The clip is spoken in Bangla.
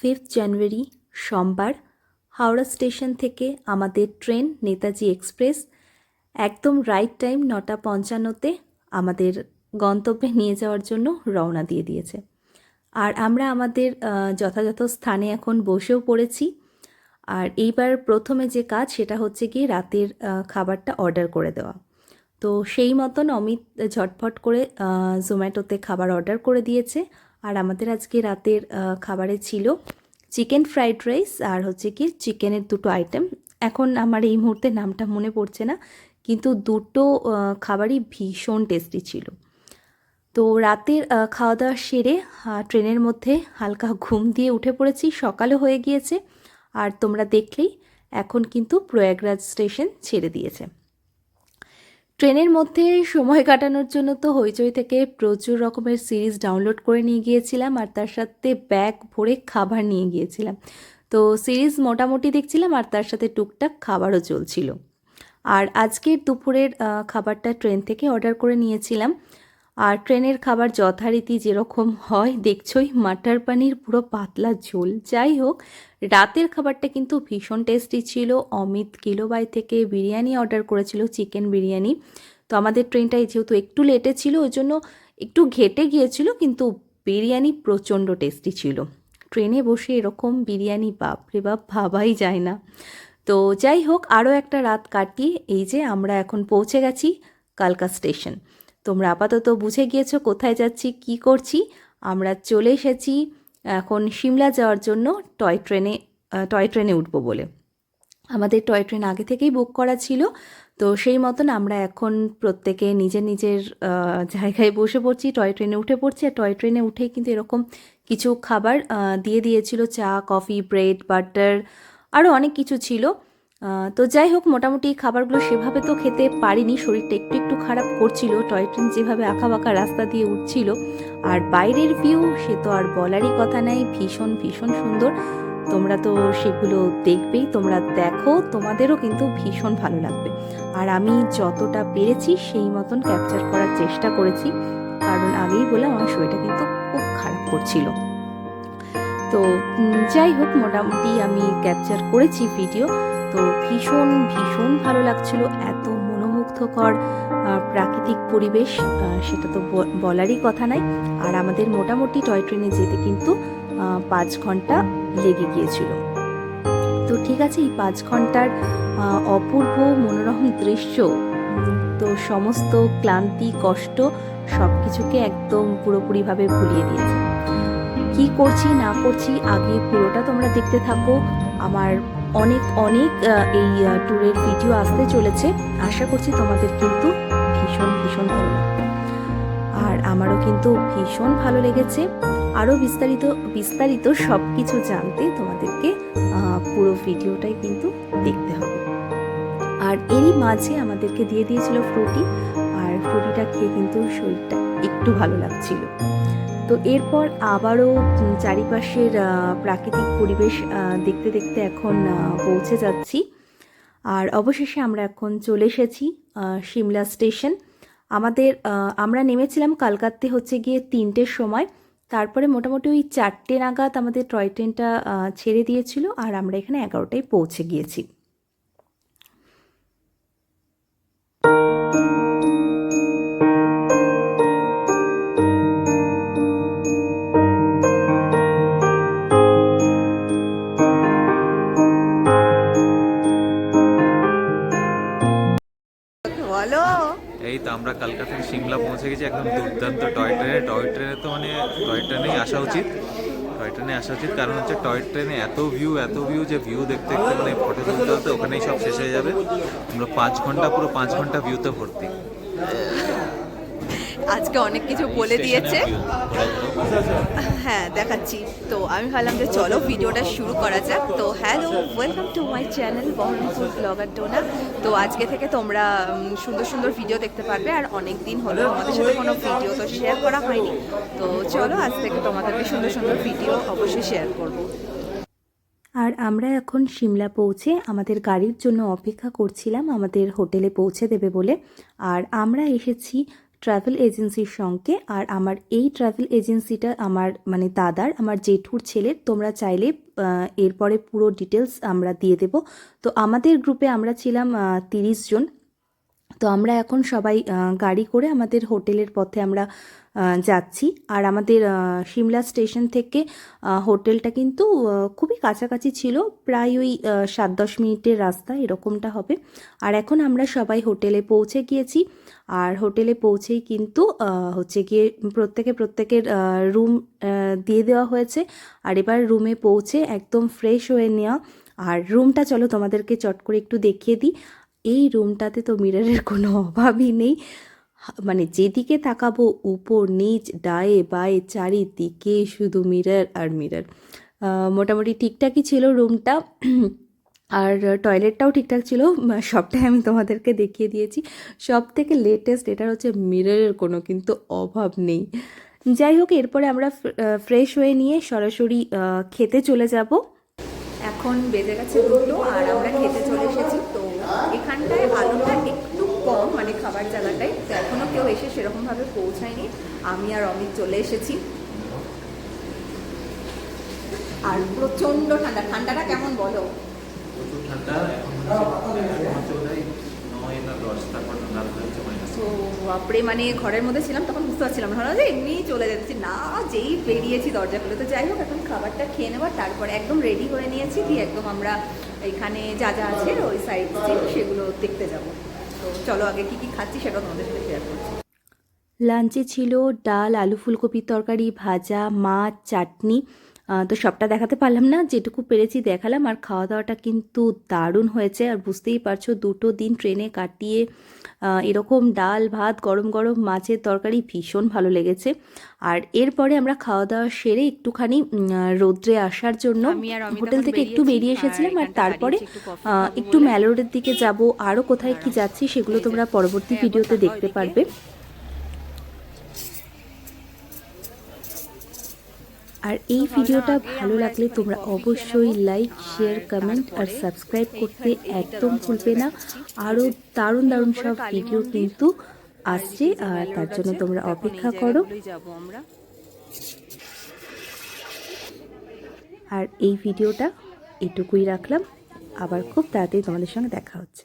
5 জানুয়ারি সোমবার হাওড়া স্টেশন থেকে আমাদের ট্রেন নেতাজি এক্সপ্রেস একদম রাইট টাইম 9:55-তে আমাদের গন্তব্যে নিয়ে যাওয়ার জন্য রওনা দিয়ে দিয়েছে। আর আমরা আমাদের যথাযথ স্থানে এখন বসেও পড়েছি। আর এইবার প্রথমে যে কাজ সেটা হচ্ছে গিয়ে রাতের খাবারটা অর্ডার করে দেওয়া। তো সেই মতন অমিত ঝটফট করে জোম্যাটোতে খাবার অর্ডার করে দিয়েছে। আর আমাদের আজকে রাতের খাবারে ছিল চিকেন ফ্রাইড রাইস আর হচ্ছে কি চিকেনের দুটো আইটেম। এখন আমার এই মুহূর্তে নামটা মনে পড়ছে না, কিন্তু দুটো খাবারই ভীষণ টেস্টি ছিল। তো রাতের খাওয়া দাওয়া সেরে ট্রেনের মধ্যে হালকা ঘুম দিয়ে উঠে পড়েছি, সকালও হয়ে গিয়েছে। আর তোমরা দেখলেই এখন কিন্তু প্রয়াগরাজ স্টেশন ছেড়ে দিয়েছে। ট্রেনের মধ্যে সময় কাটানোর জন্য তো হইচই থেকে প্রচুর রকমের সিরিজ ডাউনলোড করে নিয়ে গিয়েছিলাম, আর তার সাথে ব্যাগ ভরে খাবার নিয়ে গিয়েছিলাম। তো সিরিজ মোটামুটি দেখছিলাম আর তার সাথে টুকটাক খাবারও চলছিল। আর আজকের দুপুরের খাবারটা ট্রেন থেকে অর্ডার করে নিয়েছিলাম। আর ট্রেনের খাবার যথারীতি যেরকম হয় দেখছই, মাটার পানির পুরো পাতলা ঝোল। যাই হোক, রাতের খাবারটা কিন্তু ভীষণ টেস্টি ছিল। অমিত কিলোবাই থেকে বিরিয়ানি অর্ডার করেছিল, চিকেন বিরিয়ানি। তো আমাদের ট্রেনটাই যেহেতু একটু লেটে ছিল ওই জন্য একটু ঘেটে গিয়েছিল, কিন্তু বিরিয়ানি প্রচণ্ড টেস্টি ছিল। ট্রেনে বসে এরকম বিরিয়ানি বাপরে বাপ ভাবাই যায় না। তো যাই হোক, আরও একটা রাত কাটিয়ে এই যে আমরা এখন পৌঁছে গেছি কালকা স্টেশন। তোমরা আপাতত বুঝে গিয়েছো কোথায় যাচ্ছি, কি করছি। আমরা চলে এসেছি এখন সিমলা যাওয়ার জন্য টয় ট্রেনে উঠবো বলে। আমাদের টয় ট্রেন আগে থেকেই বুক করা ছিল। তো সেই মতন আমরা এখন প্রত্যেকে নিজের নিজের জায়গায় বসে পড়ছি, টয় ট্রেনে উঠে পড়ছি। আর টয় ট্রেনে উঠেই কিন্তু এরকম কিছু খাবার দিয়ে দিয়েছিল, চা, কফি, ব্রেড, বাটার, আরও অনেক কিছু ছিল। তো যাই হোক, মোটামুটি খাবারগুলো সেভাবে তো খেতে পারিনি, শরীরটা একটু একটু খারাপ করছিল। টয় ট্রেন যেভাবে আঁকাবাঁকা রাস্তা দিয়ে উঠছিল, আর বাইরের ভিউ সে তো আর বলারই কথা নাই, ভীষণ ভীষণ সুন্দর। তোমরা তো সেগুলো দেখবেই, তোমরা দেখো, তোমাদেরও কিন্তু ভীষণ ভালো লাগবে। আর আমি যতটা পেরেছি সেই মতন ক্যাপচার করার চেষ্টা করেছি, কারণ আগেই বললাম আমার শরীরটা কিন্তু খুব খারাপ করছিল। তো যাই হোক, মোটামুটি আমি ক্যাপচার করেছি ভিডিও। তো ভীষণ ভীষণ ভালো লাগছিল, এত মনোমুগ্ধকর প্রাকৃতিক পরিবেশ, সেটা তো বলারই কথা নাই। আর আমাদের মোটামুটি টয় ট্রেনে যেতে কিন্তু 5 ঘন্টা লেগে গিয়েছিল। তো ঠিক আছে, এই 5 ঘন্টার অপূর্ব মনোরম দৃশ্য, তো সমস্ত ক্লান্তি, কষ্ট সব কিছুকে একদম পুরোপুরিভাবে ভুলিয়ে দিয়েছে। কি করছি না করছি আগে পুরোটা তোমরা দেখতে থাকো। আমার অনেক অনেক এই ট্যুরের ভিডিও আসতে চলেছে, আশা করছি তোমাদের কিন্তু ভীষণ ভীষণ ভালো লাগবে। আর আমারও কিন্তু ভীষণ ভালো লেগেছে। আরও বিস্তারিত বিস্তারিত সব কিছু জানতে তোমাদেরকে পুরো ভিডিওটাই কিন্তু দেখতে হবে। আর এরই মাঝে আমাদেরকে দিয়ে দিয়েছিল ফ্রুটি, আর ফ্রুটিটা খেয়ে কিন্তু শরীরটা একটু ভালো লাগছিল। তো এরপর আবারও চারিপাশের প্রাকৃতিক পরিবেশ দেখতে দেখতে এখন পৌঁছে যাচ্ছি। আর অবশেষে আমরা এখন চলে এসেছি সিমলা স্টেশন। আমরা নেমেছিলাম কালকাতে হচ্ছে গিয়ে 3টের সময়। তারপরে মোটামুটি ওই 4টে নাগাদ আমাদের টয় ট্রেনটা ছেড়ে দিয়েছিল, আর আমরা এখানে 11টায় পৌঁছে গিয়েছি। এই তো আমরা কলকাতা থেকে সিমলা পৌঁছে গেছি, একদম দুর্দান্ত টয় ট্রেনে তো মানে টয় ট্রেনেই আসা উচিত। কারণ হচ্ছে টয় ট্রেনে এত ভিউ যে ভিউ দেখতে দেখতে মানে ফটো তুলতে ওখানেই সব শেষ হয়ে যাবে। আমরা 5 ঘন্টা পুরো 5 ঘন্টা ভিউতে ভর্তি। আজকে অনেক কিছু বলে দিয়েছে, হ্যাঁ দেখাচ্ছি। তো আমি ভাবলাম যে চলো ভিডিওটা শুরু করা যাক। তো hello, welcome to my channel Baharampur blogger Dona. তো আজকে থেকে তোমরা সুন্দর সুন্দর ভিডিও দেখতে পারবে। আর অনেক দিন হলো আমাদের সাথে কোনো ভিডিও তো শেয়ার করা হয়নি। তো চলো আজ থেকে তোমাদেরকে সুন্দর সুন্দর ভিডিও অবশ্যই শেয়ার করব। আর আমরা এখন সিমলা পৌঁছে আমাদের গাড়ির জন্য অপেক্ষা করছিলাম, আমাদের হোটেলে পৌঁছে দেবে বলে। আর আমরা এসেছি ট্রাভেল এজেন্সির সঙ্গে। আর আমার এই ট্রাভেল এজেন্সিটা আমার মানে দাদার, আমার জেঠুর ছেলের। তোমরা চাইলে এরপরে পুরো ডিটেলস আমরা দিয়ে দেব। তো আমাদের গ্রুপে আমরা ছিলাম 30 জন। তো আমরা এখন সবাই গাড়ি করে আমাদের হোটেলের পথে আমরা যাচ্ছি। আর আমাদের সিমলা স্টেশন থেকে হোটেলটা কিন্তু খুবই কাছাকাছি ছিল, প্রায় ওই 7-10 মিনিটের রাস্তা এরকমটা হবে। আর এখন আমরা সবাই হোটেলে পৌঁছে গিয়েছি। আর হোটেলে পৌঁছেই কিন্তু হচ্ছে গিয়ে প্রত্যেকের রুম দিয়ে দেওয়া হয়েছে। আর এবার রুমে পৌঁছে একদম ফ্রেশ হয়ে নেওয়া। আর রুমটা চলো তোমাদেরকে চট করে একটু দেখিয়ে দিই। এই রুমটাতে তো মিররের কোনো অভাবই নেই, মানে যেদিকে তাকাবো উপর নিচ ডায়ে বায়ে চারিদিকে শুধু মিরর আর মিরর। মোটামুটি ঠিকঠাকই ছিল রুমটা। আর টয়লেটটাও ঠিকঠাক ছিল, সবটাই আমি তোমাদেরকে দেখিয়ে দিয়েছি। সব থেকে লেটেস্ট এটার হচ্ছে মিররের কোনো কিন্তু অভাব নেই। যাই হোক, এরপরে আমরা ফ্রেশ হয়ে নিয়ে সরাসরি খেতে চলে যাব। এখন বেজে গেছে 2টো আর আমরা খেতে চলে এসেছি। তো এখানটায় আলোটা একটু কম, মানে খাবার জায়গাটায়, তো এখনও কেউ এসে সেরকমভাবে পৌঁছায়নি। আমি আর অমিত চলে এসেছি। আর প্রচণ্ড ঠান্ডা। ঠান্ডাটা কেমন বলো? প্রচুর ঠান্ডা। তো বাপরে, মানে ঘরের মধ্যে ছিলাম তখন বুঝতে পারছিলাম না, যে এমনি চলে যাচ্ছি না, যেই বেরিয়েছি দরজা খুলে। তো যাই হোক, এখন খাবারটা খেয়ে নেবার, তারপরে একদম রেডি হয়ে নিয়েছি, দিয়ে একদম আমরা এখানে যা যা আছে ওই সাইড সেগুলো দেখতে যাব। তো চলো আগে কী কী খাচ্ছি সেটা তোমাদের সাথে শেয়ার করছি। লাঞ্চে ছিল ডাল, আলু ফুলকপির তরকারি, ভাজা, মাছ, চাটনি। তো সবটা দেখাতে পারলাম না, যেটুকু পেরেছি দেখালাম। আর খাওয়া দাওয়াটা কিন্তু দারুণ হয়েছে। আর বুঝতেই পারছো 2টো দিন ট্রেনে কাটিয়ে এরকম ডাল ভাত গরম গরম মাছের তরকারি ভীষণ ভালো লেগেছে। আর এরপরে আমরা খাওয়া দাওয়া সেরে একটুখানি রোদ্রে আসার জন্য হোটেল থেকে একটু বেরিয়ে এসেছিলাম। আর তারপরে একটু ম্যালোরের দিকে যাব। আরও কোথায় কি যাচ্ছি সেগুলো তোমরা পরবর্তী ভিডিওতে দেখতে পারবে। আর এই ভিডিওটা ভালো লাগলে তোমরা অবশ্যই লাইক, শেয়ার, কমেন্ট আর সাবস্ক্রাইব করতে একদম ভুলবে না। আরও দারুণ দারুণ সব ভিডিও কিন্তু আসছে, আর তার জন্য তোমরা অপেক্ষা করো। আর এই ভিডিওটা এটুকুই রাখলাম, আবার খুব তাড়াতাড়ি তোমাদের সঙ্গে দেখা হচ্ছে।